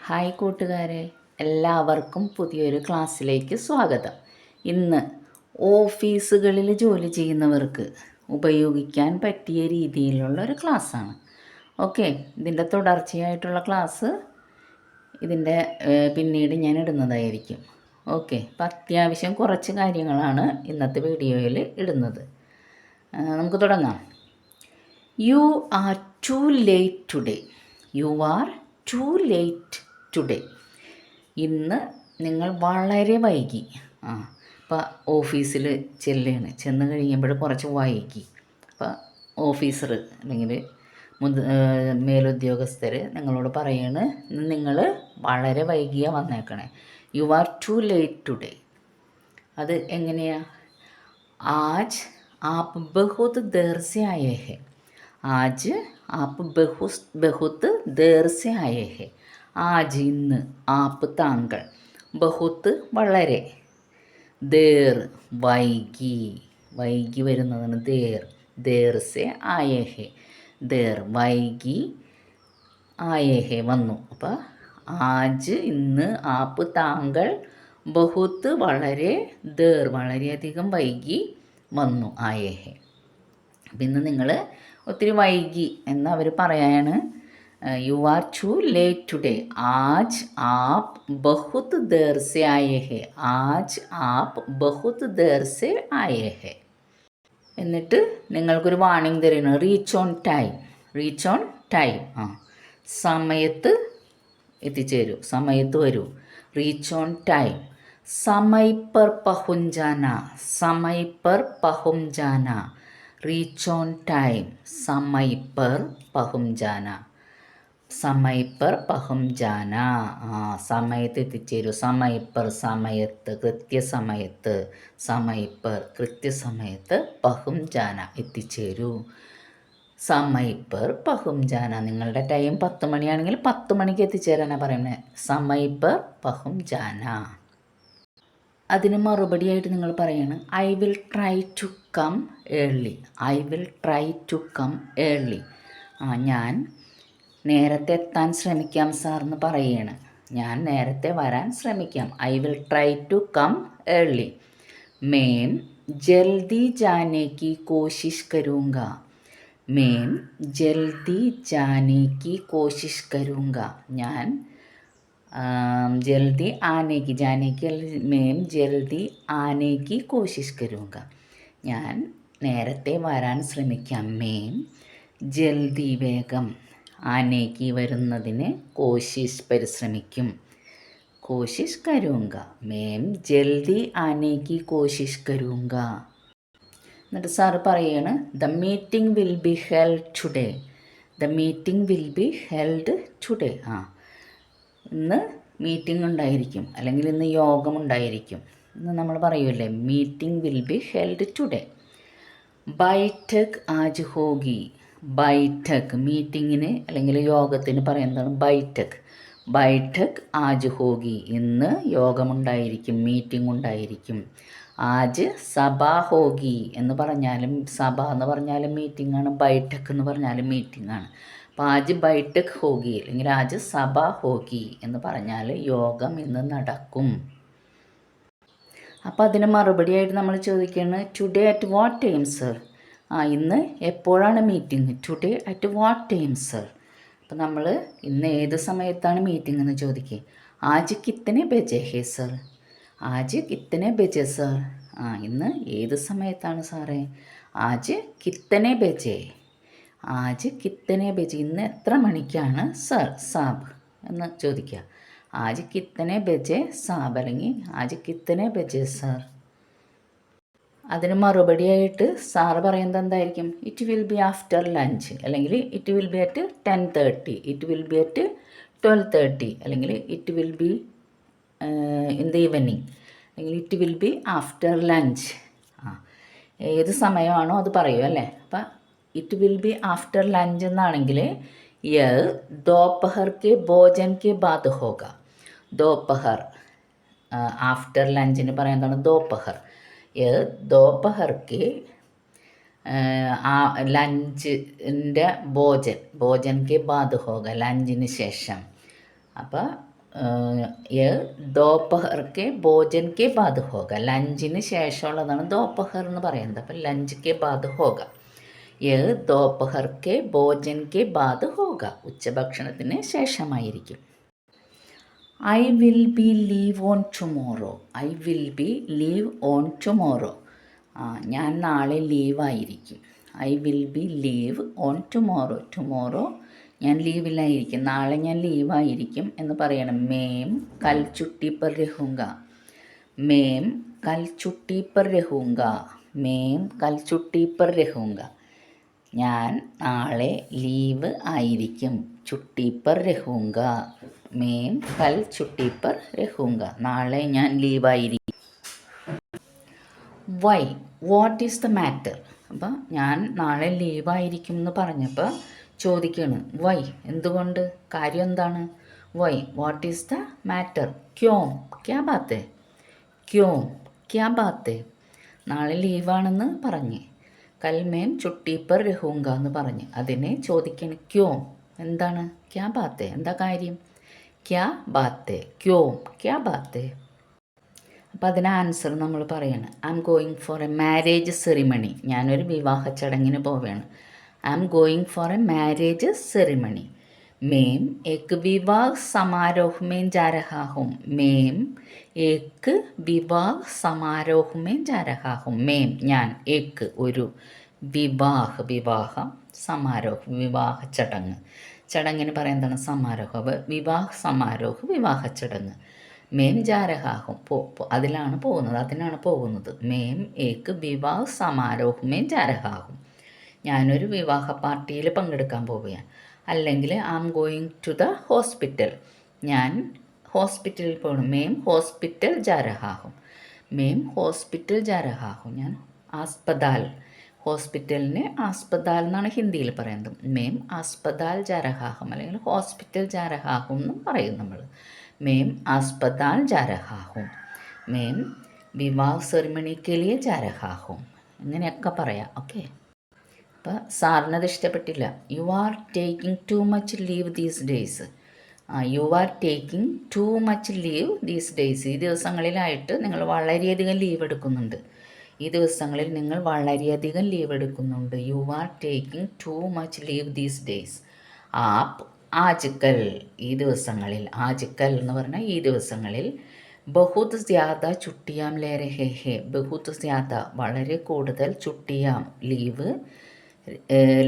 Hi കൂട്ടുകാരെ, എല്ലാവർക്കും പുതിയൊരു ക്ലാസ്സിലേക്ക് സ്വാഗതം. ഇന്ന് ഓഫീസുകളിൽ ജോലി ചെയ്യുന്നവർക്ക് ഉപയോഗിക്കാൻ പറ്റിയ രീതിയിലുള്ള ഒരു ക്ലാസ്സാണ്. ഓക്കെ, ഇതിൻ്റെ തുടർച്ചയായിട്ടുള്ള ക്ലാസ് പിന്നീട് ഞാൻ ഇടുന്നതായിരിക്കും. ഓക്കെ, അപ്പം അത്യാവശ്യം കുറച്ച് കാര്യങ്ങളാണ് ഇന്നത്തെ വീഡിയോയിൽ ഇടുന്നത്. നമുക്ക് തുടങ്ങാം. U are too late today. U are too late today. ഇന്ന് നിങ്ങൾ വളരെ വൈകി. അപ്പോൾ ഓഫീസിൽ ചെന്ന് കഴിയുമ്പോൾ കുറച്ച് വൈകി. അപ്പോൾ ഓഫീസർ അല്ലെങ്കിൽ മേലുദ്യോഗസ്ഥർ നിങ്ങളോട് പറയാണ്, നിങ്ങൾ വളരെ വൈകിയാണ് വന്നേക്കണേ. You are too late today. അത് എങ്ങനെയാ? ആജ് ആപ്പ് ബഹുത് ദേർ സെ ആയേ ഹെ. ആജ് ആപ്പ് ബഹുത് ദേർ സെ ആയേ ഹെ. ആജ് ഇന്ന്, ആപ്പ് താങ്കൾ, ബഹുത്ത് വളരെ, ദേർ വൈകി, വൈകി വരുന്നതാണ് ദേർ. ദേർ സെ ആയേ ഹെ. ദേർ വൈകി, ആയേ ഹെ വന്നു. അപ്പം ആജ് ഇന്ന്, ആപ്പ് താങ്കൾ, ബഹുത്ത് വളരെ, ദേർ വളരെയധികം വൈകി വന്നു, ആയേ ഹെ. അപ്പം ഇന്ന് നിങ്ങൾ ഒത്തിരി വൈകി എന്ന് അവർ പറയാണ്. You are too late today. आज आप बहुत देर से आए हैं. आज आप बहुत देर से आए हैं. എന്നിട്ട് നിങ്ങൾക്കൊരു വാണിംഗ് തരുന്നു. Reach on time. Reach on time. സമയത്ത് എത്തിച്ചേരൂ, സമയത്ത് വരൂ. Reach on time. സമയ പർ പഹുഞ്ച് ജാന. സമയ പർ പഹുഞ്ച് ജാന. Reach on time. സമയ പർ പഹുഞ്ച് ജാന. സമയ പർ പഹും ജാന. സമയത്ത് എത്തിച്ചേരൂ. സമയ പർ സമയത്ത്, കൃത്യസമയത്ത്. സമയ പർ കൃത്യസമയത്ത്, പഹും ജാന എത്തിച്ചേരൂ. സമയ പർ പഹും ജാന. നിങ്ങളുടെ ടൈം 10 മണിയാണെങ്കിൽ 10 മണിക്ക് എത്തിച്ചേരാനാണ് പറയുന്നത്. സമയ പർ പഹും ജാന. അതിന് മറുപടിയായിട്ട് നിങ്ങൾ പറയാണ്, I will try to come early. I will try to come early. ഞാൻ നേരത്തെ എത്താൻ ശ്രമിക്കാം സാർ എന്ന് പറയുകയാണ്. ഞാൻ നേരത്തെ വരാൻ ശ്രമിക്കാം. I will try to come early. മേം ജൽദി ജാനെ കി കോശിഷ് കരൂങ്ക. മേം ജൽദി ജാനെ കി കോശിഷ് കരൂങ്ക. ഞാൻ ജൽദി ആനേക്ക്, ജാനേക്ക് മേം ജൽദി ആനേക്ക് കോശിഷ് കരൂങ്ക. ഞാൻ നേരത്തെ വരാൻ ശ്രമിക്കാം. മേം ജൽദി വേഗം, ആനേക്ക് വരുന്നതിന്, കോശിഷ് പരിശ്രമിക്കും. കോശിഷ് കരൂങ്ക. മേം ജൽദി ആനേക്ക് കോശിഷ് കരൂങ്ക. എന്നിട്ട് സാറ് പറയാണ്, the meeting will be held today. The meeting will be held today. ഇന്ന് മീറ്റിംഗ് ഉണ്ടായിരിക്കും, അല്ലെങ്കിൽ ഇന്ന് യോഗം ഉണ്ടായിരിക്കും എന്ന് നമ്മൾ പറയൂലേ. Meeting will be held today. ബൈഠക് ആജ് ഹോഗി. ബൈഠക് മീറ്റിങ്ങിന് അല്ലെങ്കിൽ യോഗത്തിന് പറയുന്നതാണ് ബൈഠക്. ബൈഠക് ആജ് ഹോഗി. ഇന്ന് യോഗമുണ്ടായിരിക്കും, മീറ്റിംഗ് ഉണ്ടായിരിക്കും. ആജ് സഭ ഹോഗി എന്ന് പറഞ്ഞാലും, സഭ എന്ന് പറഞ്ഞാലും മീറ്റിംഗ് ആണ്, ബൈഠക് എന്ന് പറഞ്ഞാലും മീറ്റിംഗ് ആണ്. അപ്പോൾ ആജ് ബൈഠക് ഹോഗി അല്ലെങ്കിൽ ആജ് സഭ ഹോഗി എന്ന് പറഞ്ഞാൽ യോഗം ഇന്ന് നടക്കും. അപ്പോൾ അതിന് മറുപടിയായിട്ട് നമ്മൾ ചോദിക്കുന്നത്, today at what time sir. ഇന്ന് എപ്പോഴാണ് meeting? Today at what time sir. അപ്പം നമ്മൾ ഇന്ന് ഏത് സമയത്താണ് മീറ്റിംഗ് എന്ന് ചോദിക്കുക. ആജ് കിത്തനെ ബജെ ഹേ സർ. ആജ് കിത്തനെ ബജെ സർ. ഇന്ന് ഏത് സമയത്താണ് സാറേ? ആജ് കിത്തനെ ബജെ. ആജ് കിത്തനെ ബജെ. ഇന്ന് എത്ര മണിക്കാണ് സർ, സാബ് എന്ന് ചോദിക്കുക. ആജ് കിത്തനെ ബജെ സാബ് അല്ലെങ്കിൽ ആജ് കിത്തനെ ബജെ സർ. അതിന് മറുപടിയായിട്ട് സാറ് പറയുന്നത് എന്തായിരിക്കും? It will be after lunch, അല്ലെങ്കിൽ it will be at 10:30, it will be at 12:30, അല്ലെങ്കിൽ it will be in the evening, അല്ലെങ്കിൽ it will be after lunch. ഏത് സമയമാണോ അത് പറയൂ അല്ലേ. അപ്പം it will be after lunch എന്നാണെങ്കിൽ യഹ് ദോപഹർ കെ ഭോജൻ കെ ബാദ് ഹോഗ. ദോപഹർ, ആഫ്റ്റർ ലഞ്ചിന് പറയുന്നതാണ് ദോപഹർ. दोपहर के ലഞ്ചിൻ്റെ ഭോജൻ, ഭോജൻ കെ ബാദ് ഹോഗ, ലഞ്ചിന് ശേഷം. അപ്പോൾ ये दोपहर के भोजन के बाद होगा. ലഞ്ചിന് ശേഷമുള്ളതാണ് ദോപ്പഹർ എന്ന് പറയുന്നത്. അപ്പം ലഞ്ച് കെ ബാദ് ഹോക. യേ ദോപ്പഹർ കെ ഭോജൻ കെ ബാദ് ഹോക. ഉച്ചഭക്ഷണത്തിന് ശേഷമായിരിക്കും. I will be leave on tomorrow. I will be leave on tomorrow. ഞാൻ നാളെ ലീവായിരിക്കും. I will be leave on tomorrow. Tomorrow ഞാൻ ലീവിലായിരിക്കും, നാളെ ഞാൻ ലീവായിരിക്കും എന്ന് പറയണം. മേം കൽ ചുട്ടി പർ രഹൂങ്ക. മേം കൽ ചുട്ടി പർ രഹൂങ്ക. മേം കൽ ചുട്ടി പർ രഹൂങ്ക. ഞാൻ നാളെ ലീവ് ആയിരിക്കും. ചുട്ടി പർ രഹൂങ്ക. മേം കൽ ചുട്ടി പർ രഹൂങ്ക. നാളെ ഞാൻ ലീവായിരിക്കും. Why, what is the matter. അപ്പം ഞാൻ നാളെ ലീവായിരിക്കും എന്ന് പറഞ്ഞപ്പോൾ ചോദിക്കുകയാണ് വൈ, എന്തുകൊണ്ട്, കാര്യം എന്താണ്. Why, what is the matter. ക്യോം ക്യാ ബാത്തേ. ക്യോം ക്യാ ബാത്തേ. നാളെ ലീവാണെന്ന് പറഞ്ഞ്. കൽ മേം ചുട്ടി പർ രഹൂങ്ക എന്ന് പറഞ്ഞ് അതിനെ ചോദിക്കണം ക്യോം, എന്താണ്, ക്യാ ബാത്തേ, എന്താ കാര്യം. ക്യാ ബാത്തേ, ക്യോം ക്യാ ബാത്തേ. അപ്പോൾ അതിന് ആൻസർ നമ്മൾ പറയണം. I am going for a marriage ceremony. ഞാനൊരു വിവാഹ ചടങ്ങിന് പോവുകയാണ്. I am going for a marriage ceremony. മേം ഏക്ക് വിവാഹ് സമാരോഹ് में जा रहा हूँ. മേം ഏക്ക് വിവാഹ് സമാരോഹ് में जा रहा हूँ. മേം ഞാൻ, ഏക്ക് ഒരു, വിവാഹ് വിവാഹം, സമാരോഹ് വിവാഹ ചടങ്ങ്. ചടങ്ങിന് പറയുന്നതാണ് സമാരോഹ്. വിവാഹ് സമാരോഹ് വിവാഹ ചടങ്ങ്. മേം ജാരഹാഹും അതിലാണ് പോകുന്നത്, അതിനാണ് പോകുന്നത്. മേം ഏക്ക് വിവാഹ് സമാരോഹ് में जा रहा हूँ. ഞാനൊരു വിവാഹ പാർട്ടിയിൽ പങ്കെടുക്കാൻ പോവുകയാണ്. അല്ലെങ്കിൽ I am going to the hospital. ഞാൻ ഹോസ്പിറ്റലിൽ പോകണം. മേം ഹോസ്പിറ്റൽ ജാരഹാഹും. മേം ഹോസ്പിറ്റൽ ജാരഹാഹും. ഞാൻ ആസ്പതാൽ, ഹോസ്പിറ്റലിന് ആസ്പതാൽ എന്നാണ് ഹിന്ദിയിൽ പറയുന്നത്. മേം ആസ്പതാൽ ജാരഹാഹും അല്ലെങ്കിൽ ഹോസ്പിറ്റൽ ജാരഹാഹും എന്നും പറയും നമ്മൾ. മേം ആസ്പതാൽ ജാരഹാഹും. മേം വിവാഹ് സെറിമണിക്ക് ലിയെ ജാരഹാഹും. ഇങ്ങനെയൊക്കെ പറയാം. ഓക്കെ. അപ്പോൾ സാറിനത് ഇഷ്ടപ്പെട്ടില്ല. U are taking too much leave these days. U are taking too much leave these days. ഈ ദിവസങ്ങളിലായിട്ട് നിങ്ങൾ വളരെയധികം ലീവ് എടുക്കുന്നുണ്ട്. ഈ ദിവസങ്ങളിൽ നിങ്ങൾ വളരെയധികം ലീവ് എടുക്കുന്നുണ്ട്. You are taking too much leave these days. ആപ്പ് ആജ്കൽ, ഈ ദിവസങ്ങളിൽ, ആജ്കൽ എന്ന് പറഞ്ഞാൽ ഈ ദിവസങ്ങളിൽ, ബഹുത് ജ്യാദ ചുട്ടിയാം ലേ രഹേ ഹേ. ബഹുത് ജ്യാദ വളരെ കൂടുതൽ, ചുട്ടിയാം ലീവ്,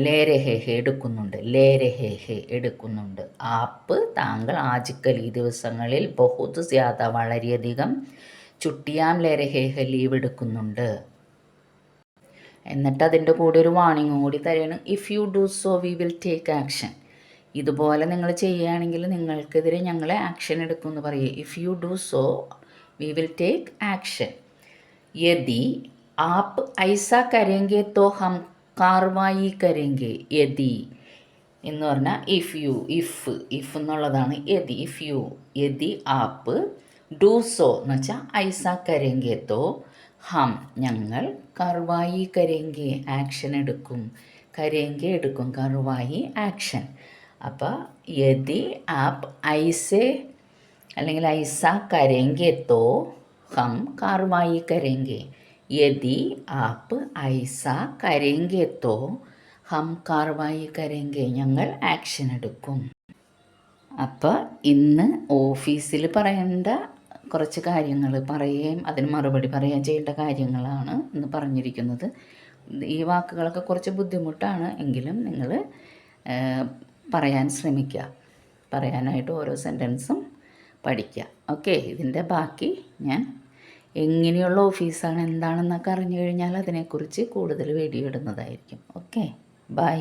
ലേ രഹേ ഹേ എടുക്കുന്നുണ്ട്, ലേ രഹേ ഹേ എടുക്കുന്നുണ്ട്. ആപ്പ് താങ്കൾ, ആജ്കൽ ഈ ദിവസങ്ങളിൽ, ബഹുത് ജ്യാദ വളരെയധികം, ചുട്ടിയാം ലേ രഹേ ഹേ ലീവ് എടുക്കുന്നുണ്ട്. എന്നിട്ട് അതിൻ്റെ കൂടെ ഒരു വാണിങ്ങും കൂടി തരുകയാണ്. If you do so we will take action. ഇതുപോലെ നിങ്ങൾ ചെയ്യുകയാണെങ്കിൽ നിങ്ങൾക്കെതിരെ ഞങ്ങൾ ആക്ഷൻ എടുക്കും എന്ന് പറയുക. If you do so we will take action. യദി ആപ്പ് ഐസ കരേങ്കെ തോ ഹം കാർവായി കരേങ്കെ. യദി എന്ന് പറഞ്ഞാൽ ഇഫ് യു, ഇഫ് എന്നുള്ളതാണ് യദി. ഇഫ് യു, യദി ആപ്പ്, ഡു സോ എന്ന് വെച്ചാൽ ഐസ കരേങ്കെ തോ ഹം ഞങ്ങൾ, കാർവായി കരേങ്കെ ആക്ഷൻ എടുക്കും, കരേങ്കെ എടുക്കും, കാർവായി ആക്ഷൻ. അപ്പോൾ യദി ആപ്പ് ഐസെ അല്ലെങ്കിൽ ഐസ കരേങ്കെ തോ ഹം കാർവായി കരേങ്കെ. യദി ആപ്പ് ഐസ കരേങ്കെ തോ ഹം കാർവായി കരേങ്കെ ഞങ്ങൾ ആക്ഷൻ എടുക്കും. അപ്പോൾ ഇന്ന് ഓഫീസിൽ പറയേണ്ട കുറച്ച് കാര്യങ്ങൾ പറയുകയും അതിന് മറുപടി പറയുകയും ചെയ്യേണ്ട കാര്യങ്ങളാണ് ഇന്ന് പറഞ്ഞിരിക്കുന്നത്. ഈ വാക്കുകളൊക്കെ കുറച്ച് ബുദ്ധിമുട്ടാണ്, എങ്കിലും നിങ്ങൾ പറയാൻ ശ്രമിക്കുക. പറയാനായിട്ട് ഓരോ സെൻറ്റൻസും പഠിക്കുക. ഓക്കെ. ഇതിൻ്റെ ബാക്കി ഞാൻ എങ്ങനെയുള്ള ഓഫീസാണ് എന്താണെന്നൊക്കെ അറിഞ്ഞു കഴിഞ്ഞാൽ അതിനെക്കുറിച്ച് കൂടുതൽ വീഡിയോ ഇടുന്നതായിരിക്കും. Okay, by.